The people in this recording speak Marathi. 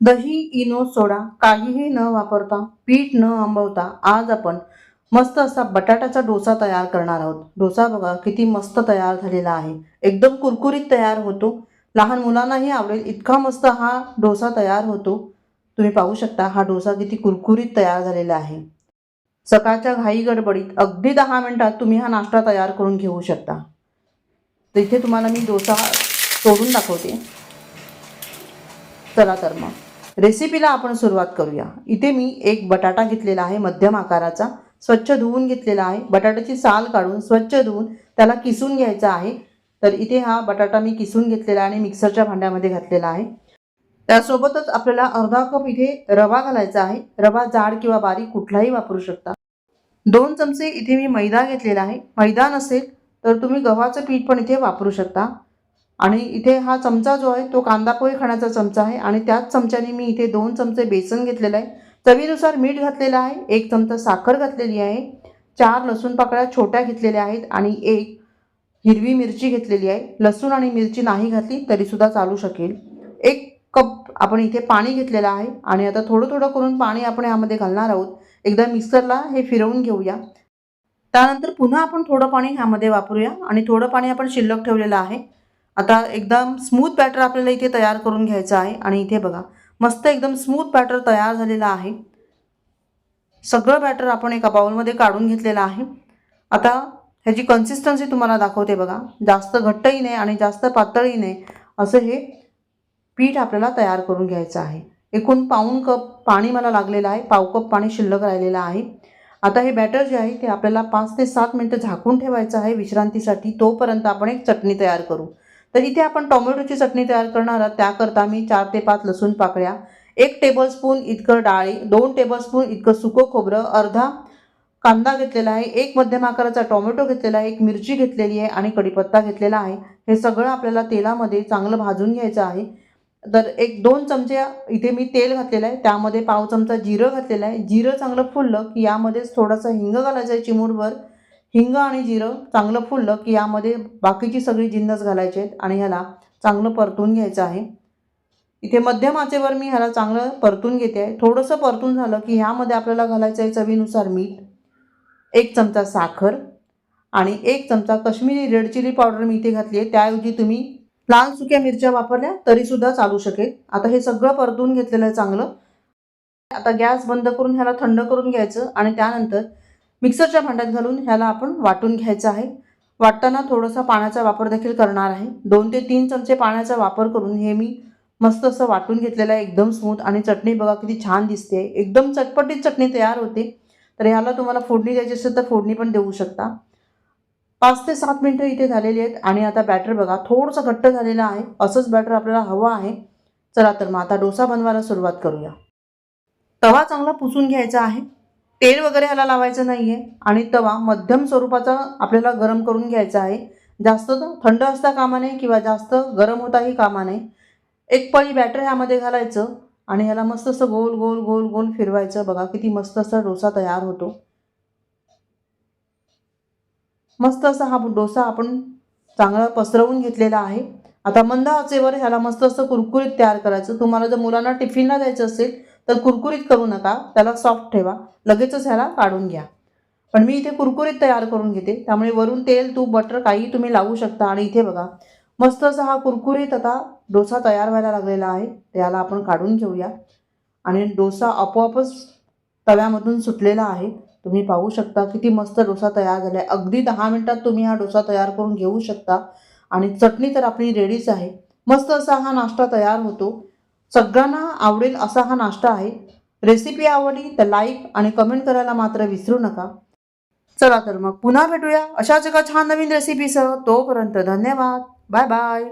दही, इनो, सोडा काहीही न वापरता, पीठ न आंबवता आज आपण मस्त असा बटाट्याचा डोसा तयार करणार आहोत। डोसा बघा किती मस्त तयार झालेला आहे, एकदम कुरकुरीत तयार होतो। लहान मुलांनाही आवडेल इतका मस्त हा डोसा तयार होतो। तुम्ही पाहू शकता हा डोसा किती कुरकुरीत तयार झालेला आहे। सकाळच्या घाई गडबडीत अगदी 10 मिनिटात तुम्ही हा नाश्ता तयार करून घेऊ शकता। तर इथे तुम्हाला मी डोसा तोडून दाखवते। चला तर मग रेसिपीला आपण सुरुवात करूया। इथे मी एक बटाटा घेतलेला आहे मध्यम आकाराचा, स्वच्छ धुवून घेतलेला आहे। बटाट्याची साल काढून स्वच्छ धुवून त्याला किसून घ्यायचा आहे। तर इथे हा बटाटा मी किसून घेतलेला आणि मिक्सरच्या भांड्यामध्ये घातलेला आहे। त्यासोबतच आपल्याला अर्धा कप इथे रवा घालायचा आहे। रवा जाड किंवा बारीक कुठलाही वापरू शकता। 2 चमचे इथे मी मैदा घेतलेला आहे। मैदा नसेल तर तुम्ही गव्हाचं पीठ पण इथे वापरू शकता। आणि इथे हा चमचा जो आहे तो कांदा पोहे खाण्याचा चमचा आहे आणि त्याच चमच्याने मी इथे 2 चमचे बेसन घेतलेलं आहे। चवीनुसार मीठ घातलेलं आहे, 1 चमचा साखर घातलेली आहे, 4 लसूण पाकळ्या छोट्या घेतलेल्या आहेत आणि 1 हिरवी मिरची घेतलेली आहे। लसूण आणि मिरची नाही घातली तरी सुद्धा चालू शकेल। 1 कप आपण इथे पाणी घेतलेलं आहे आणि आता थोडं थोडं करून पाणी आपण यामध्ये घालणार आहोत। एकदा मिक्सरला हे फिरवून घेऊया। त्यानंतर पुन्हा आपण थोडं पाणी ह्यामध्ये वापरूया आणि थोडं पाणी आपण शिल्लक ठेवलेलं आहे। आता एकदम स्मूथ बॅटर आपल्याला इथे तयार करून घ्यायचं आहे आणि इथे बघा मस्त एकदम स्मूथ बॅटर तयार झालेलं आहे। सगळं बॅटर आपण एका बाउलमध्ये काढून घेतलेलं आहे। आता ह्याची कन्सिस्टन्सी तुम्हाला दाखवते बघा, जास्त घट्टही नाही आणि जास्त पातळही नाही असं हे पीठ आपल्याला तयार करून घ्यायचं आहे। एकूण पाऊण कप पाणी मला लागलेलं आहे, पाव कप पाणी शिल्लक राहिलेलं आहे। आता हे बॅटर जे आहे ते आपल्याला 5 ते 7 मिनिटं झाकून ठेवायचं आहे विश्रांतीसाठी। तोपर्यंत आपण एक चटणी तयार करू। तर इथे आपण टोमॅटोची चटणी तयार करणार आहोत। त्याकरता मी 4 ते 5 लसूण पाकळ्या, 1 टेबलस्पून इतकं डाळी, 2 टेबलस्पून इतकं सुकं खोबरं, अर्धा कांदा घेतलेला आहे, 1 मध्यम आकाराचा टोमॅटो घेतलेला आहे, 1 मिरची घेतलेली आहे आणि कढीपत्ता घेतलेला आहे। हे सगळं आपल्याला तेलामध्ये चांगलं भाजून घ्यायचं आहे। तर 1-2 चमचे इथे मी तेल घातलेलं आहे, त्यामध्ये पाव चमचा जिरं घातलेलं आहे। जिरं चांगलं फुललं की यामध्येच थोडासा हिंग घालायचा आहे, चिमूटभर। हिंग आणि जिरं चांगलं फुललं की यामध्ये बाकीची सगळी जिन्नस घालायचे आहेत आणि ह्याला चांगलं परतून घ्यायचं आहे। इथे मध्यम आचेवर मी ह्याला चांगलं परतून घेते आहे। थोडंसं परतून झालं की ह्यामध्ये आपल्याला घालायचं आहे चवीनुसार मीठ, 1 चमचा साखर आणि 1 चमचा कश्मीरी रेड चिली पावडर मी इथे घातली आहे। त्याऐवजी तुम्ही लाल सुक्या मिरच्या वापरल्या तरी सुद्धा चालू शकेल। आता हे सगळं परतून घेतलेलं आहे चांगलं। आता गॅस बंद करून ह्याला थंड करून घ्यायचं आणि त्यानंतर मिक्सरच्या भांड्यात घालून ह्याला आपण वाटून घ्यायचं आहे। वाटताना थोडासा पाण्याचा वापर देखील करणार आहे। 2 ते 3 चमचे पाण्याचा वापर करून हे मी मस्त असं वाटून घेतलेलं आहे एकदम स्मूथ। आणि चटणी बघा किती छान दिसते, एकदम चटपटीत चटणी तयार होते। तर ह्याला तुम्हाला फोडणी द्यायची असेल तर फोडणी पण देऊ शकता। 5 ते 7 मिनिटं इथे झालेली आहेत आणि आता बॅटर बघा थोडंसं घट्ट झालेलं आहे। असंच बॅटर आपल्याला हवं आहे। चला तर मग आता डोसा बनवायला सुरुवात करूया। तवा चांगला पुसून घ्यायचा आहे, तेल वगैरे ह्याला लावायचं नाही आहे आणि तवा मध्यम स्वरूपाचा आपल्याला गरम करून घ्यायचा आहे। जास्त थंड असता कामा नये किंवा जास्त गरम होताही कामा नये। एक पळी बॅटर ह्यामध्ये घालायचं आणि ह्याला मस्त असं गोल गोल गोल गोल फिरवायचं। बघा किती मस्त असा डोसा तयार होतो। मस्त असा हा डोसा आपण चांगला पसरवून घेतलेला आहे। आता मंद आचेवर ह्याला मस्त असं कुरकुरीत तयार करायचं। तुम्हाला जर मुलांना टिफिनला द्यायचं असेल तर कुरकुरीत करू नका, त्याला सॉफ्ट ठेवा, लगेचच ह्याला काढून घ्या। पण मी इथे कुरकुरीत तयार करून घेते, त्यामुळे वरून तेल तूप बटर काही तुम्ही लावू शकता। आणि इथे बघा मस्त असा हा कुरकुरीत आता डोसा तयार व्हायला लागलेला आहे। त्याला आपण काढून घेऊया आणि डोसा आपोआपच तव्यामधून सुटलेला आहे। तुम्ही पाहू शकता किती मस्त डोसा तयार झाला आहे। अगदी 10 मिनिटात तुम्ही हा डोसा तयार करून घेऊ शकता आणि चटणी तर आपली रेडीच आहे। मस्त असा हा नाश्ता तयार होतो। सगळ्यांना आवडेल असा हा नाश्ता आहे। रेसिपी आवडली तर लाईक आणि कमेंट करायला मात्र विसरू नका। चला तर मग पुन्हा भेटूया अशाच एका छान नवीन रेसिपीसह। तोपर्यंत धन्यवाद, बाय बाय।